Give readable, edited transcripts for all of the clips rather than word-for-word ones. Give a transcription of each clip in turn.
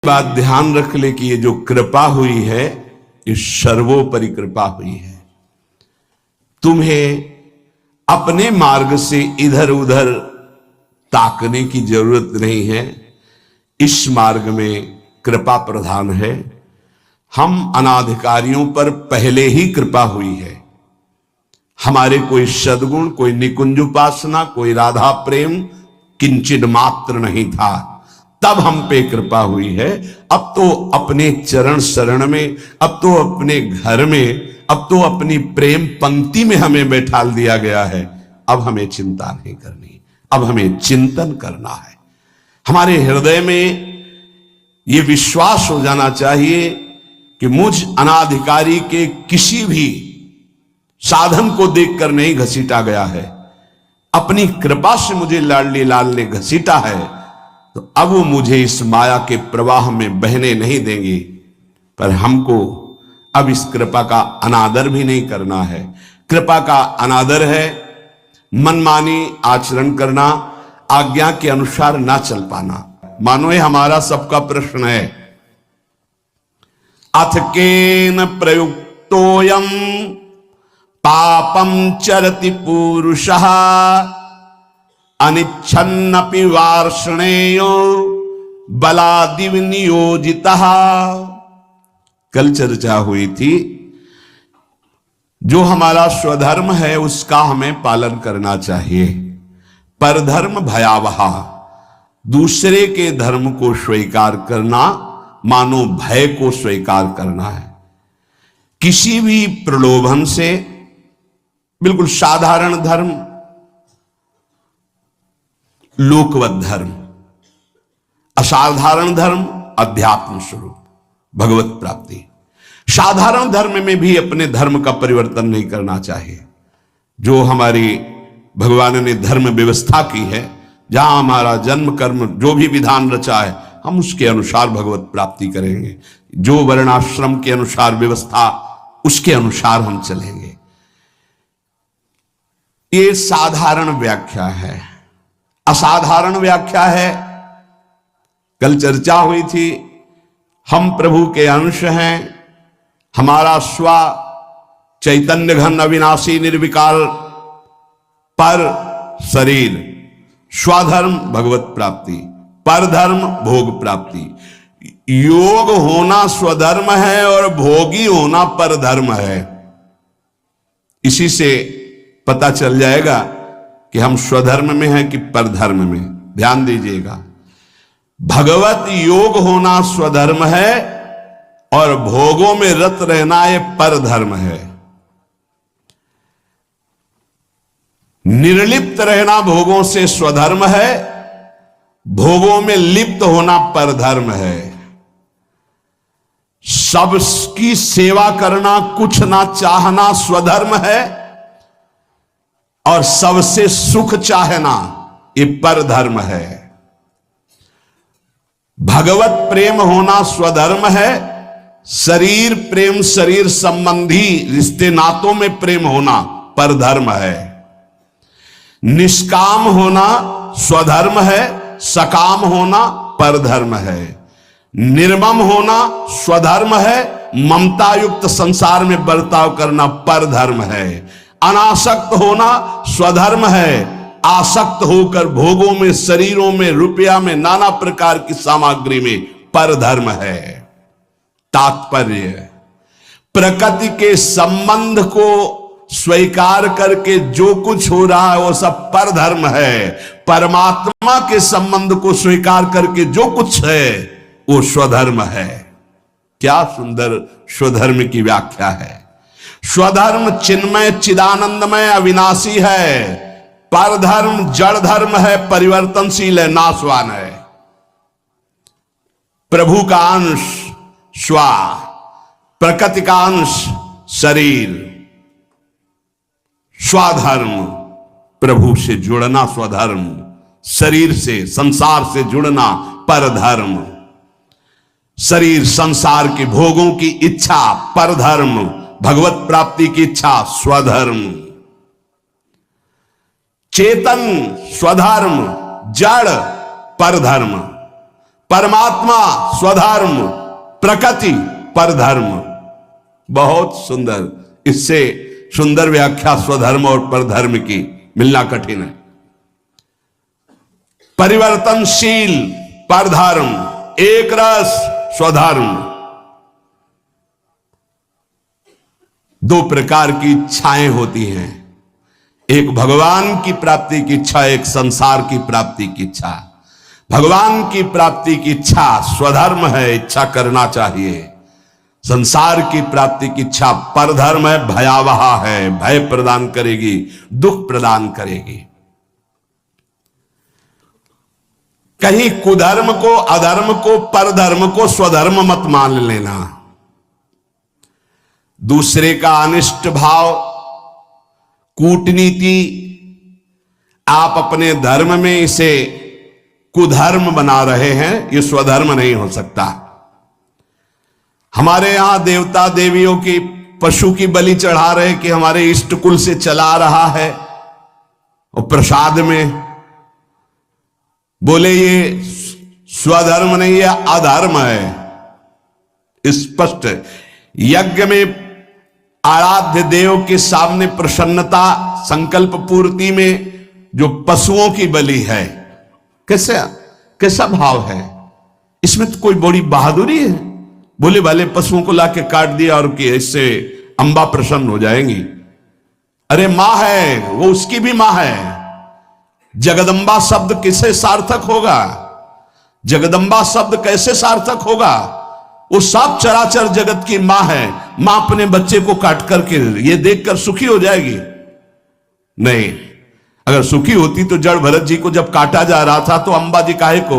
बात ध्यान रख ले कि ये जो कृपा हुई है ये सर्वोपरि कृपा हुई है। तुम्हें अपने मार्ग से इधर उधर ताकने की जरूरत नहीं है। इस मार्ग में कृपा प्रधान है। हम अनाधिकारियों पर पहले ही कृपा हुई है। हमारे कोई सद्गुण, कोई निकुंज उपासना, कोई राधा प्रेम किंचित मात्र नहीं था, तब हम पे कृपा हुई है। अब तो अपने चरण शरण में, अब तो अपने घर में, अब तो अपनी प्रेम पंक्ति में हमें बैठाल दिया गया है। अब हमें चिंता नहीं करनी, अब हमें चिंतन करना है। हमारे हृदय में यह विश्वास हो जाना चाहिए कि मुझ अनाधिकारी के किसी भी साधन को देखकर नहीं घसीटा गया है। अपनी कृपा से मुझे लाडली लाल ने घसीटा है, तो अब वो मुझे इस माया के प्रवाह में बहने नहीं देंगे। पर हमको अब इस कृपा का अनादर भी नहीं करना है। कृपा का अनादर है मनमानी आचरण करना, आज्ञा के अनुसार ना चल पाना। मानो ये हमारा सबका प्रश्न है। अथ केन प्रयुक्तोयम पापम चरति पुरुषः अनिच्छन्नपि वार्ष्णेयो बलादिव नियोजितः। कल चर्चा हुई थी, जो हमारा स्वधर्म है उसका हमें पालन करना चाहिए। परधर्म भयावह, दूसरे के धर्म को स्वीकार करना मानो भय को स्वीकार करना है। किसी भी प्रलोभन से, बिल्कुल साधारण धर्म, लोकवत धर्म, असाधारण धर्म, अध्यात्म स्वरूप, भगवत प्राप्ति। साधारण धर्म में भी अपने धर्म का परिवर्तन नहीं करना चाहिए। जो हमारी भगवान ने धर्म व्यवस्था की है, जहां हमारा जन्म कर्म जो भी विधान रचा है, हम उसके अनुसार भगवत प्राप्ति करेंगे। जो वर्णाश्रम के अनुसार व्यवस्था, उसके अनुसार हम चलेंगे। ये साधारण व्याख्या है। असाधारण व्याख्या है, कल चर्चा हुई थी, हम प्रभु के अंश हैं। हमारा स्व चैतन्य घन अविनाशी निर्विकार पर शरीर, स्वधर्म भगवत प्राप्ति, परधर्म भोग प्राप्ति। योग होना स्वधर्म है और भोगी होना परधर्म है। इसी से पता चल जाएगा कि हम स्वधर्म में हैं कि परधर्म में। ध्यान दीजिएगा, भगवत योग होना स्वधर्म है और भोगों में रत रहना ये परधर्म है। निर्लिप्त रहना भोगों से स्वधर्म है, भोगों में लिप्त होना परधर्म है। सबकी सेवा करना, कुछ ना चाहना स्वधर्म है, और सबसे सुख चाहना ये परधर्म है। भगवत प्रेम होना स्वधर्म है, शरीर प्रेम, शरीर संबंधी रिश्ते नातों में प्रेम होना परधर्म है। निष्काम होना स्वधर्म है, सकाम होना परधर्म है। निर्मम होना स्वधर्म है, ममता युक्त संसार में बर्ताव करना परधर्म है। अनासक्त होना स्वधर्म है, आसक्त होकर भोगों में, शरीरों में, रुपया में, नाना प्रकार की सामग्री में परधर्म है। तात्पर्य, प्रकृति के संबंध को स्वीकार करके जो कुछ हो रहा है वो सब परधर्म है। परमात्मा के संबंध को स्वीकार करके जो कुछ है वो स्वधर्म है। क्या सुंदर स्वधर्म की व्याख्या है। स्वधर्म चिन्मय, चिदानंदमय, अविनाशी है। परधर्म जड़ धर्म है, परिवर्तनशील है, नाशवान है। प्रभु का अंश स्व, प्रकृति का अंश शरीर। स्वधर्म प्रभु से जुड़ना स्वधर्म, शरीर से, संसार से जुड़ना परधर्म। शरीर संसार के भोगों की इच्छा परधर्म, भगवत प्राप्ति की इच्छा स्वधर्म। चेतन स्वधर्म, जड़ परधर्म। परमात्मा स्वधर्म, प्रकृति परधर्म। बहुत सुंदर, इससे सुंदर व्याख्या स्वधर्म और परधर्म की मिलना कठिन है। परिवर्तनशील परधर्म, एक रस स्वधर्म। दो प्रकार की इच्छाएं होती हैं, एक भगवान की प्राप्ति की इच्छा, एक संसार की प्राप्ति की इच्छा। भगवान की प्राप्ति की इच्छा स्वधर्म है, इच्छा करना चाहिए। संसार की प्राप्ति की इच्छा परधर्म है, भयावह है, भय प्रदान करेगी, दुख प्रदान करेगी। कहीं कुधर्म को, अधर्म को, परधर्म को स्वधर्म मत मान लेना। दूसरे का अनिष्ट भाव, कूटनीति, आप अपने धर्म में इसे कुधर्म बना रहे हैं, यह स्वधर्म नहीं हो सकता। हमारे यहां देवता देवियों की, पशु की बलि चढ़ा रहे कि हमारे इष्ट कुल से चला रहा है, और प्रसाद में बोले ये स्वधर्म नहीं है, अधर्म है। स्पष्ट यज्ञ में आराध्य देव के सामने प्रसन्नता, संकल्प पूर्ति में जो पशुओं की बलि है, कैसा भाव है इसमें? तो कोई बड़ी बहादुरी है? बोले वाले पशुओं को लाके काट दिया और कि इससे अंबा प्रसन्न हो जाएंगी। अरे मां है वो, उसकी भी मां है। जगदंबा शब्द किसे सार्थक होगा? जगदंबा शब्द कैसे सार्थक होगा? वो सब चराचर जगत की मां है। मां अपने बच्चे को काट करके ये देखकर सुखी हो जाएगी? नहीं। अगर सुखी होती तो जड़ भरत जी को जब काटा जा रहा था तो अंबा जी काहे को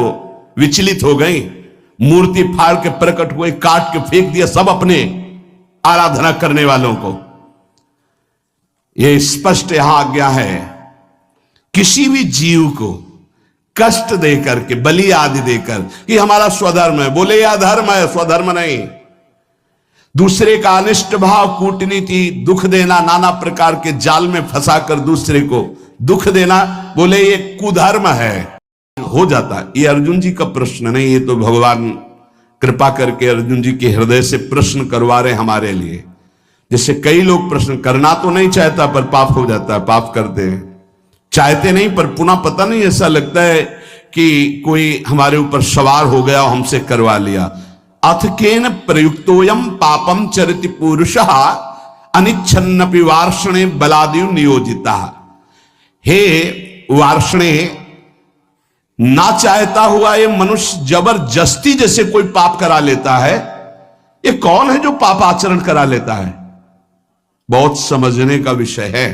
विचलित हो गई? मूर्ति फाड़ के प्रकट हुए, काट के फेंक दिया सब अपने आराधना करने वालों को। यह स्पष्ट यहां आज्ञा है, किसी भी जीव को कष्ट देकर के, बलि आदि देकर, कि हमारा स्वधर्म है, बोले यह धर्म है, स्वधर्म नहीं। दूसरे का अनिष्ट भाव, कूटनीति, दुख देना, नाना प्रकार के जाल में फंसाकर दूसरे को दुख देना, बोले ये कुधर्म है। हो जाता, ये अर्जुन जी का प्रश्न नहीं, ये तो भगवान कृपा करके अर्जुन जी के हृदय से प्रश्न करवा रहे हमारे लिए। जैसे कई लोग प्रश्न करना तो नहीं चाहता पर पाप हो जाता है, पाप करते हैं। चाहते नहीं पर पुनः पता नहीं, ऐसा लगता है कि कोई हमारे ऊपर सवार हो गया और हमसे करवा लिया। अथ केन प्रयुक्तोयम पापम चरिति पुरुषः अनिच्छन्नपि वार्षणे बलादिव नियोजिता। हे वार्षणे, ना चाहता हुआ ये मनुष्य जबरदस्ती जैसे कोई पाप करा लेता है। ये कौन है जो पाप आचरण करा लेता है? बहुत समझने का विषय है।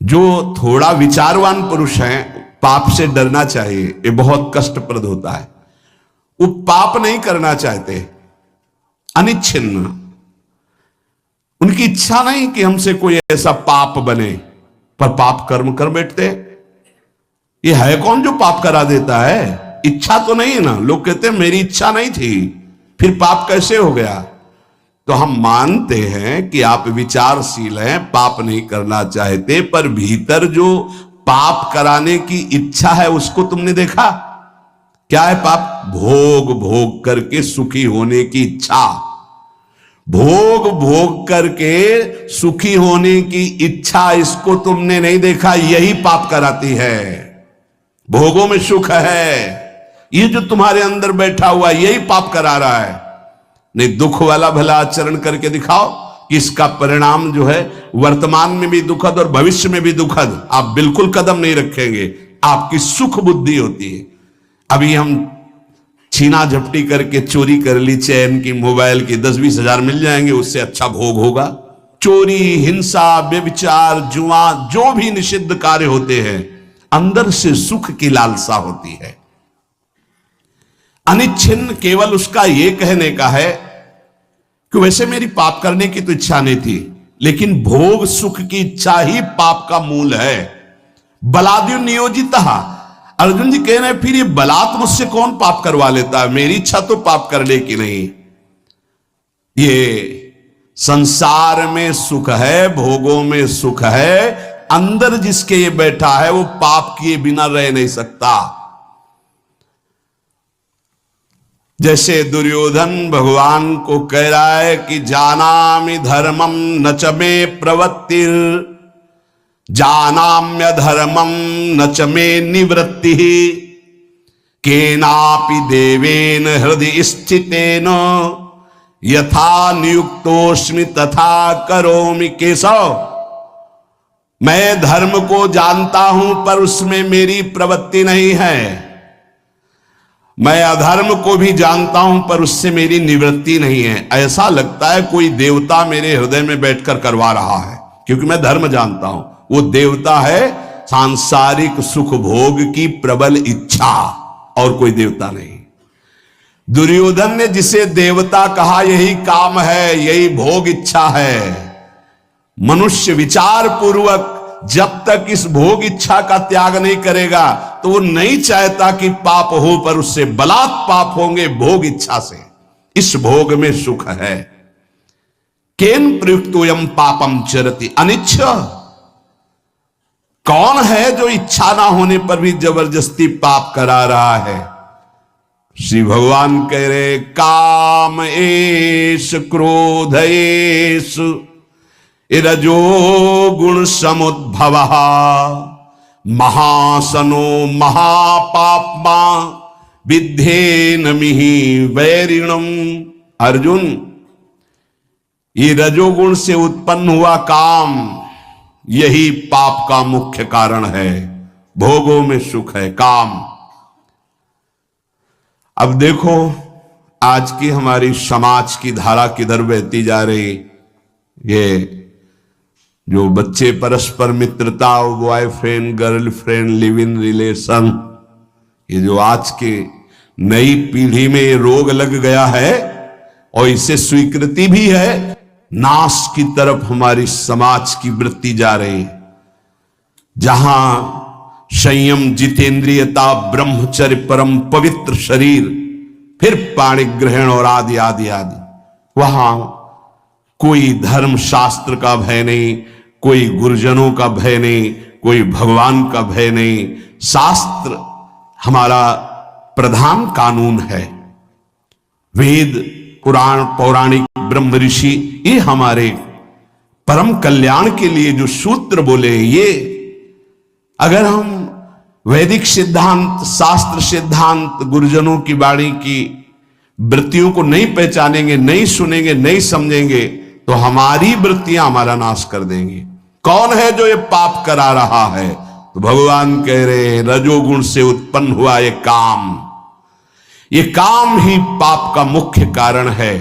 जो थोड़ा विचारवान पुरुष है, पाप से डरना चाहिए, ये बहुत कष्टप्रद होता है। वो पाप नहीं करना चाहते, अनिच्छिन्न, उनकी इच्छा नहीं कि हमसे कोई ऐसा पाप बने, पर पाप कर्म कर बैठते। ये है कौन जो पाप करा देता है? इच्छा तो नहीं है ना। लोग कहते हैं मेरी इच्छा नहीं थी, फिर पाप कैसे हो गया? तो हम मानते हैं कि आप विचारशील हैं, पाप नहीं करना चाहते, पर भीतर जो पाप कराने की इच्छा है उसको तुमने देखा? क्या है पाप? भोग भोग करके सुखी होने की इच्छा। भोग भोग करके सुखी होने की इच्छा, इसको तुमने नहीं देखा? यही पाप कराती है। भोगों में सुख है, ये जो तुम्हारे अंदर बैठा हुआ यही पाप करा रहा है। नहीं, दुख वाला भला आचरण करके दिखाओ कि इसका परिणाम जो है वर्तमान में भी दुखद और भविष्य में भी दुखद, आप बिल्कुल कदम नहीं रखेंगे। आपकी सुख बुद्धि होती है। अभी हम छीना झपटी करके चोरी कर ली चैन की, मोबाइल की, 10-20 हजार मिल जाएंगे, उससे अच्छा भोग होगा। चोरी, हिंसा, व्यभिचार, जुआ, जो भी निषिद्ध कार्य होते हैं, अंदर से सुख की लालसा होती है। अनिच्छिन्न केवल उसका यह कहने का है कि वैसे मेरी पाप करने की तो इच्छा नहीं थी, लेकिन भोग सुख की इच्छा ही पाप का मूल है। बलाद्यु नियोजिता। अर्जुन जी कह रहे हैं फिर ये बलात् मुझसे कौन पाप करवा लेता है? मेरी इच्छा तो पाप करने की नहीं। ये संसार में सुख है, भोगों में सुख है, अंदर जिसके ये बैठा है वो पाप किए बिना रह नहीं सकता। जैसे दुर्योधन भगवान को कह रहा है कि जानामि धर्मम न च मे प्रवृत्तिर, जानाम्य धर्मम न च मे निवृत्ति, केनापि देवेन हृदय स्थितेन यथा नियुक्तोस्मि तथा करोमि। केशव, मैं धर्म को जानता हूं पर उसमें मेरी प्रवृत्ति नहीं है, मैं अधर्म को भी जानता हूं पर उससे मेरी निवृत्ति नहीं है। ऐसा लगता है कोई देवता मेरे हृदय में बैठकर करवा रहा है, क्योंकि मैं धर्म जानता हूं। वो देवता है सांसारिक सुख भोग की प्रबल इच्छा, और कोई देवता नहीं। दुर्योधन ने जिसे देवता कहा यही काम है, यही भोग इच्छा है। मनुष्य विचार पूर्वक जब तक इस भोग इच्छा का त्याग नहीं करेगा तो वो नहीं चाहता कि पाप हो, पर उससे बलात् पाप होंगे भोग इच्छा से। इस भोग में सुख है। केन प्रयुक्तोयम पापम चरति अनिच्छ, कौन है जो इच्छा ना होने पर भी जबरदस्ती पाप करा रहा है। श्री भगवान कह रहे काम एष क्रोध एष रजो गुण समुद्भव महासनो महापाप्मा विद्धेन मिहि वैरिणम। अर्जुन, ये रजोगुण से उत्पन्न हुआ काम यही पाप का मुख्य कारण है। भोगों में सुख है, काम। अब देखो आज की हमारी समाज की धारा किधर बहती जा रही। ये जो बच्चे परस्पर मित्रता, boyfriend girlfriend live in relation, ये जो आज के नई पीढ़ी में ये रोग लग गया है और इसे स्वीकृति भी है, नाश की तरफ हमारी समाज की वृत्ति जा रही है। जहां संयम, जितेंद्रियता, ब्रह्मचर्य, परम पवित्र शरीर, फिर पाणि ग्रहण और आदि आदि आदि, वहां कोई धर्म शास्त्र का भय नहीं, कोई गुरुजनों का भय नहीं, कोई भगवान का भय नहीं। शास्त्र हमारा प्रधान कानून है। वेद, पुराण, पौराणिक, ब्रह्म ऋषि, ये हमारे परम कल्याण के लिए जो सूत्र बोले, ये अगर हम वैदिक सिद्धांत, शास्त्र सिद्धांत, गुरुजनों की वाणी की वृत्तियों को नहीं पहचानेंगे, नहीं सुनेंगे, नहीं समझेंगे, तो हमारी वृत्तियां हमारा नाश कर देंगी। कौन है जो ये पाप करा रहा है? तो भगवान कह रहे हैं रजोगुण से उत्पन्न हुआ ये काम, ये काम ही पाप का मुख्य कारण है।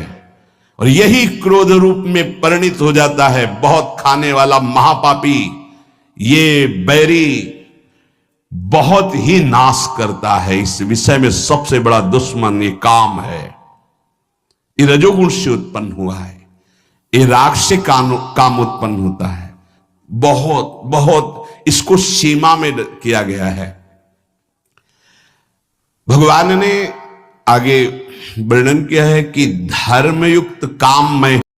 और यही क्रोध रूप में परिणित हो जाता है। बहुत खाने वाला महापापी, ये बैरी बहुत ही नाश करता है। इस विषय में सबसे बड़ा दुश्मन ये काम है। ये रजोगुण से उत्पन्न हुआ है। ये राग से काम उत्पन्न होता है। बहुत बहुत इसको सीमा में किया गया है। भगवान ने आगे वर्णन किया है कि धर्मयुक्त काम मैं